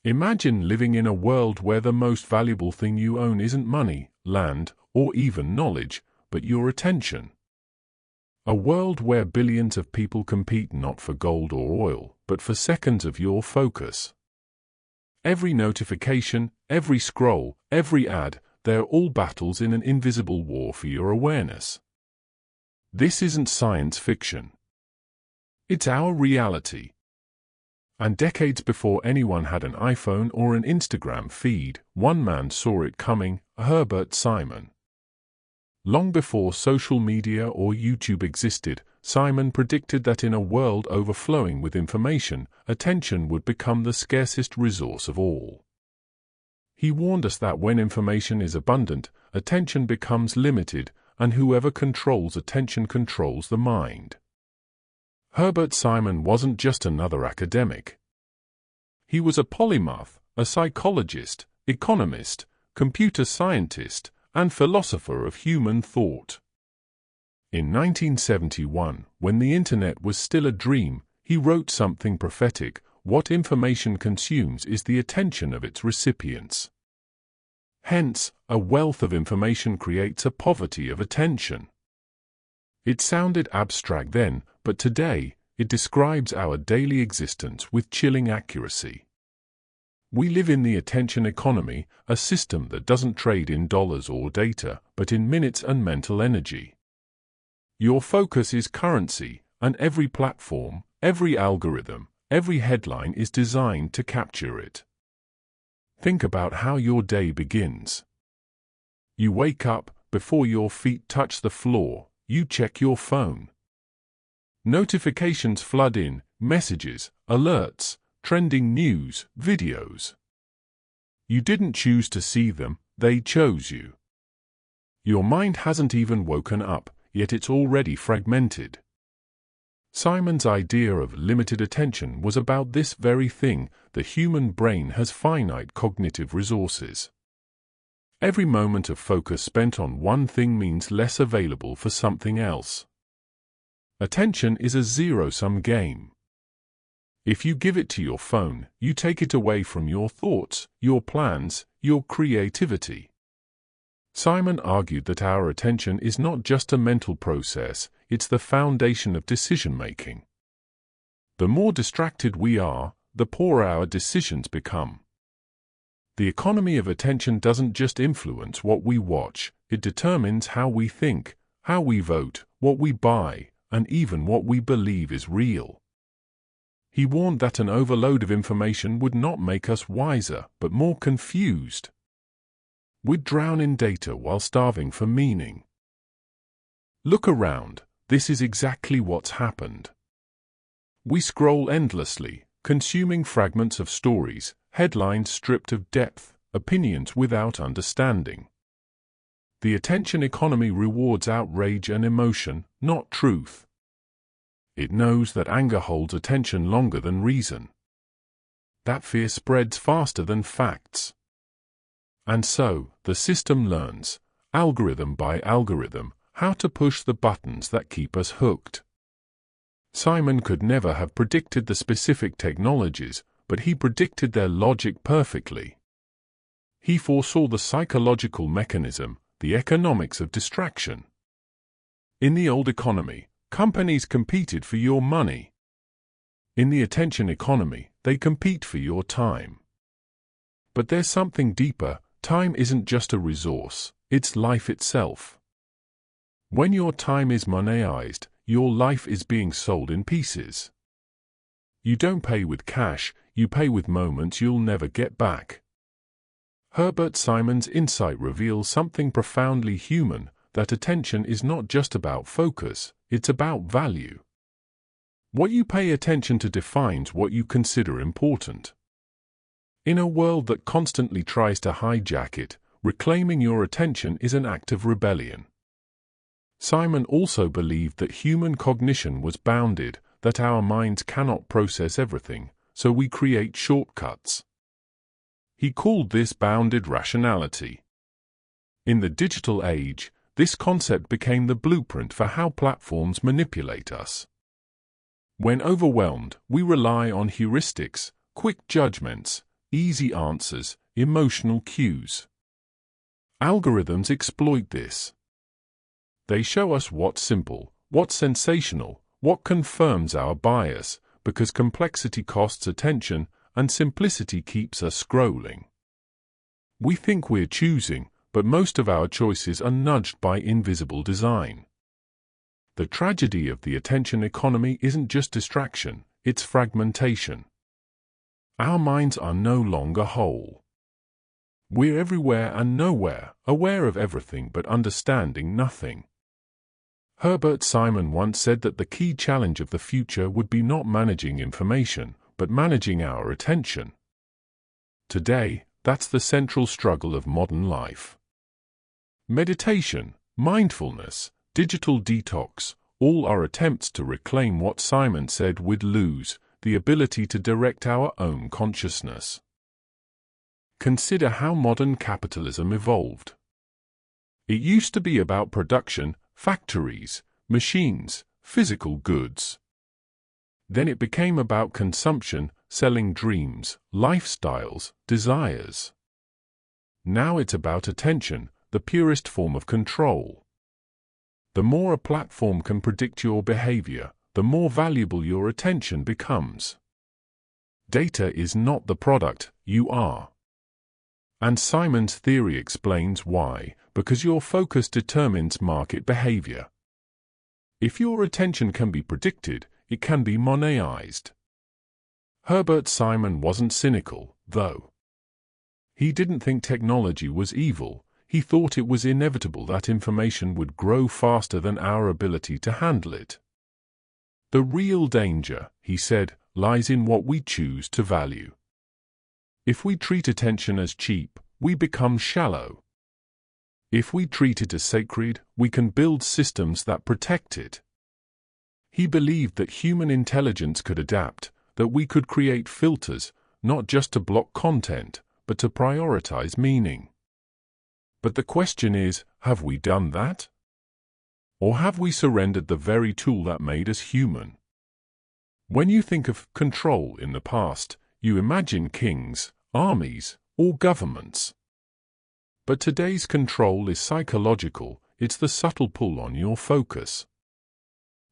Imagine living in a world where the most valuable thing you own isn't money, land, or even knowledge, but your attention. A world where billions of people compete not for gold or oil, but for seconds of your focus. Every notification, every scroll, every ad, they're all battles in an invisible war for your awareness. This isn't science fiction. It's our reality. And decades before anyone had an iPhone or an Instagram feed, one man saw it coming, Herbert Simon. Long before social media or YouTube existed, Simon predicted that in a world overflowing with information, attention would become the scarcest resource of all. He warned us that when information is abundant, attention becomes limited, and whoever controls attention controls the mind. Herbert Simon wasn't just another academic. He was a polymath, a psychologist, economist, computer scientist, and philosopher of human thought. In 1971, when the Internet was still a dream, he wrote something prophetic: what information consumes is the attention of its recipients. Hence, a wealth of information creates a poverty of attention. It sounded abstract then, but today, it describes our daily existence with chilling accuracy. We live in the attention economy, a system that doesn't trade in dollars or data, but in minutes and mental energy. Your focus is currency, and every platform, every algorithm, every headline is designed to capture it. Think about how your day begins. You wake up, before your feet touch the floor, you check your phone. Notifications flood in, messages, alerts, trending news, videos. You didn't choose to see them, they chose you. Your mind hasn't even woken up, yet it's already fragmented. Simon's idea of limited attention was about this very thing: the human brain has finite cognitive resources. Every moment of focus spent on one thing means less available for something else. Attention is a zero-sum game. If you give it to your phone, you take it away from your thoughts, your plans, your creativity. Simon argued that our attention is not just a mental process, it's the foundation of decision-making. The more distracted we are, the poorer our decisions become. The economy of attention doesn't just influence what we watch, it determines how we think, how we vote, what we buy, and even what we believe is real. He warned that an overload of information would not make us wiser, but more confused. We'd drown in data while starving for meaning. Look around, this is exactly what's happened. We scroll endlessly, consuming fragments of stories, headlines stripped of depth, opinions without understanding. The attention economy rewards outrage and emotion, not truth. It knows that anger holds attention longer than reason. That fear spreads faster than facts. And so, the system learns, algorithm by algorithm, how to push the buttons that keep us hooked. Simon could never have predicted the specific technologies, but he predicted their logic perfectly. He foresaw the psychological mechanism, the economics of distraction. In the old economy, companies competed for your money. In the attention economy, they compete for your time. But there's something deeper. Time isn't just a resource, it's life itself. When your time is monetized, your life is being sold in pieces. You don't pay with cash, you pay with moments you'll never get back. Herbert Simon's insight reveals something profoundly human, that attention is not just about focus, it's about value. What you pay attention to defines what you consider important. In a world that constantly tries to hijack it, reclaiming your attention is an act of rebellion. Simon also believed that human cognition was bounded, that our minds cannot process everything, so we create shortcuts. He called this bounded rationality. In the digital age, this concept became the blueprint for how platforms manipulate us. When overwhelmed, we rely on heuristics, quick judgments, easy answers, emotional cues. Algorithms exploit this. They show us what's simple, what's sensational, what confirms our bias, because complexity costs attention and simplicity keeps us scrolling. We think we're choosing, but most of our choices are nudged by invisible design. The tragedy of the attention economy isn't just distraction, it's fragmentation. Our minds are no longer whole. We're everywhere and nowhere, aware of everything but understanding nothing. Herbert Simon once said that the key challenge of the future would be not managing information, but managing our attention. Today, that's the central struggle of modern life. Meditation, mindfulness, digital detox, all are attempts to reclaim what Simon said we'd lose, the ability to direct our own consciousness. Consider how modern capitalism evolved. It used to be about production, factories, machines, physical goods. Then it became about consumption, selling dreams, lifestyles, desires. Now it's about attention, the purest form of control. The more a platform can predict your behavior, the more valuable your attention becomes. Data is not the product, you are. And Simon's theory explains why, because your focus determines market behavior. If your attention can be predicted, it can be monetized. Herbert Simon wasn't cynical, though. He didn't think technology was evil, he thought it was inevitable that information would grow faster than our ability to handle it. The real danger, he said, lies in what we choose to value. If we treat attention as cheap, we become shallow. If we treat it as sacred, we can build systems that protect it. He believed that human intelligence could adapt, that we could create filters, not just to block content, but to prioritize meaning. But the question is, have we done that? Or have we surrendered the very tool that made us human? When you think of control in the past, you imagine kings, armies, or governments. But today's control is psychological, it's the subtle pull on your focus.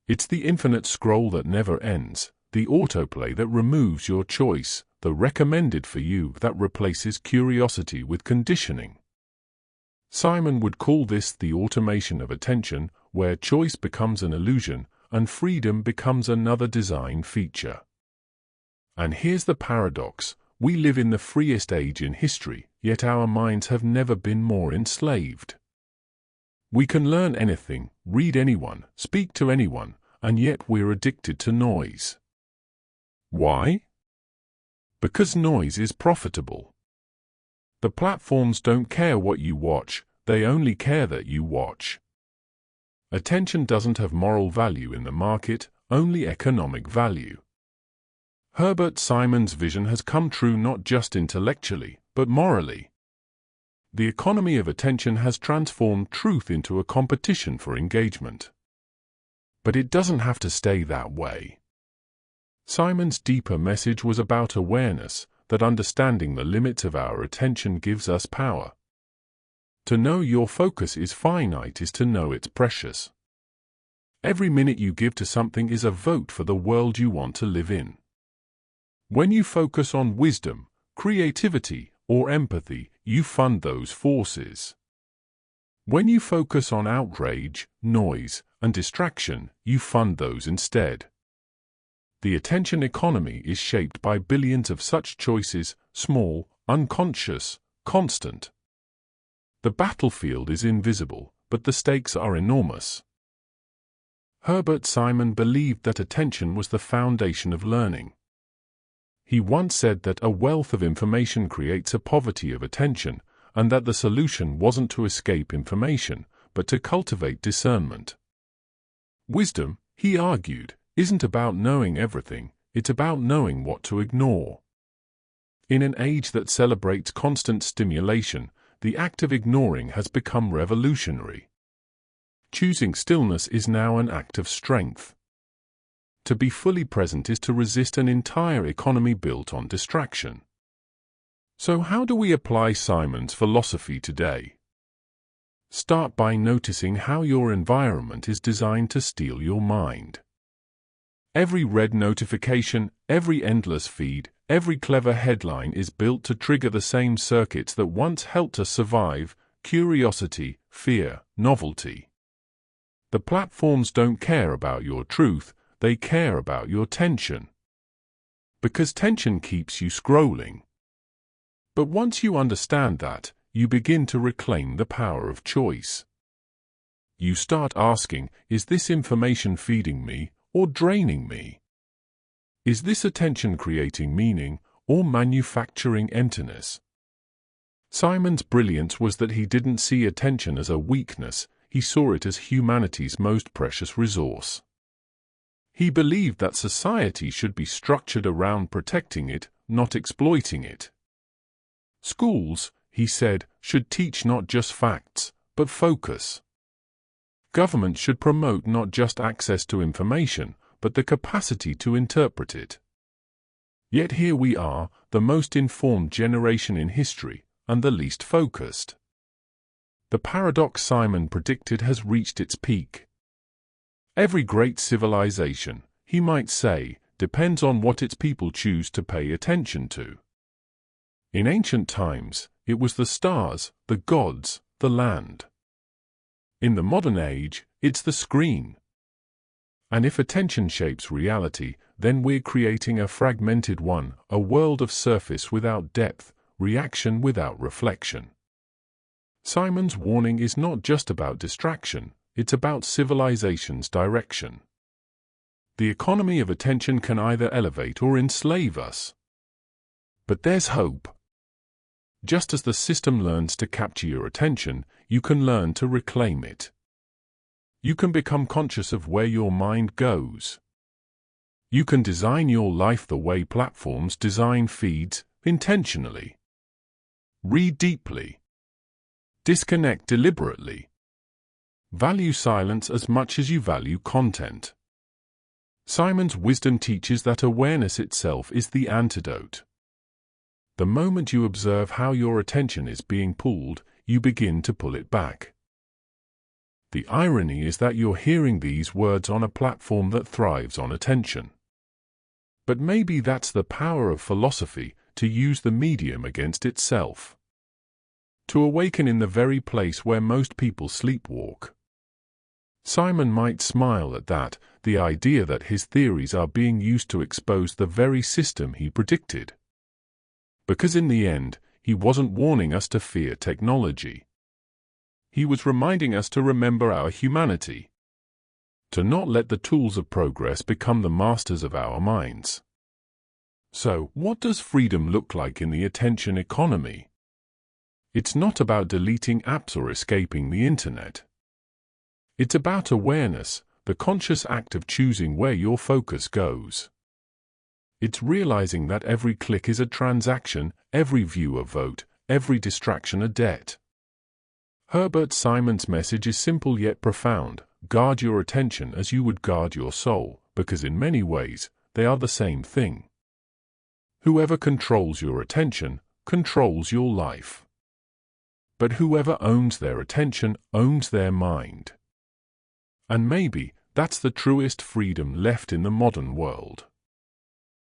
It's the infinite scroll that never ends, the autoplay that removes your choice, the recommended for you that replaces curiosity with conditioning. Simon would call this the automation of attention, where choice becomes an illusion and freedom becomes another design feature. And here's the paradox. We live in the freest age in history, yet our minds have never been more enslaved. We can learn anything, read anyone, speak to anyone, and yet we're addicted to noise. Why? Because noise is profitable. The platforms don't care what you watch, they only care that you watch. Attention doesn't have moral value in the market, only economic value. Herbert Simon's vision has come true not just intellectually, but morally. The economy of attention has transformed truth into a competition for engagement. But it doesn't have to stay that way. Simon's deeper message was about awareness, that understanding the limits of our attention gives us power. To know your focus is finite is to know it's precious. Every minute you give to something is a vote for the world you want to live in. When you focus on wisdom, creativity, or empathy, you fund those forces. When you focus on outrage, noise, and distraction, you fund those instead. The attention economy is shaped by billions of such choices, small, unconscious, constant. The battlefield is invisible, but the stakes are enormous. Herbert Simon believed that attention was the foundation of learning. He once said that a wealth of information creates a poverty of attention, and that the solution wasn't to escape information, but to cultivate discernment. Wisdom, he argued, isn't about knowing everything, it's about knowing what to ignore. In an age that celebrates constant stimulation, the act of ignoring has become revolutionary. Choosing stillness is now an act of strength. To be fully present is to resist an entire economy built on distraction. So how do we apply Simon's philosophy today? Start by noticing how your environment is designed to steal your mind. Every red notification, every endless feed, every clever headline is built to trigger the same circuits that once helped us survive: curiosity, fear, novelty. The platforms don't care about your truth, they care about your tension. Because tension keeps you scrolling. But once you understand that, you begin to reclaim the power of choice. You start asking, is this information feeding me or draining me? Is this attention creating meaning or manufacturing emptiness? Simon's brilliance was that he didn't see attention as a weakness, he saw it as humanity's most precious resource. He believed that society should be structured around protecting it, not exploiting it. Schools, he said, should teach not just facts, but focus. Government should promote not just access to information, but the capacity to interpret it. Yet here we are, the most informed generation in history, and the least focused. The paradox Simon predicted has reached its peak. Every great civilization, he might say, depends on what its people choose to pay attention to. In ancient times, it was the stars, the gods, the land. In the modern age, it's the screen. And if attention shapes reality, then we're creating a fragmented one, a world of surface without depth, reaction without reflection. Simon's warning is not just about distraction, it's about civilization's direction. The economy of attention can either elevate or enslave us. But there's hope. Just as the system learns to capture your attention, you can learn to reclaim it. You can become conscious of where your mind goes. You can design your life the way platforms design feeds, intentionally. Read deeply. Disconnect deliberately. Value silence as much as you value content. Simon's wisdom teaches that awareness itself is the antidote. The moment you observe how your attention is being pulled, you begin to pull it back. The irony is that you're hearing these words on a platform that thrives on attention. But maybe that's the power of philosophy, to use the medium against itself. To awaken in the very place where most people sleepwalk. Simon might smile at that, the idea that his theories are being used to expose the very system he predicted. Because in the end, he wasn't warning us to fear technology. He was reminding us to remember our humanity. To not let the tools of progress become the masters of our minds. So, what does freedom look like in the attention economy? It's not about deleting apps or escaping the internet. It's about awareness, the conscious act of choosing where your focus goes. It's realizing that every click is a transaction, every view a vote, every distraction a debt. Herbert Simon's message is simple yet profound: guard your attention as you would guard your soul, because in many ways, they are the same thing. Whoever controls your attention, controls your life. But whoever owns their attention, owns their mind. And maybe, that's the truest freedom left in the modern world.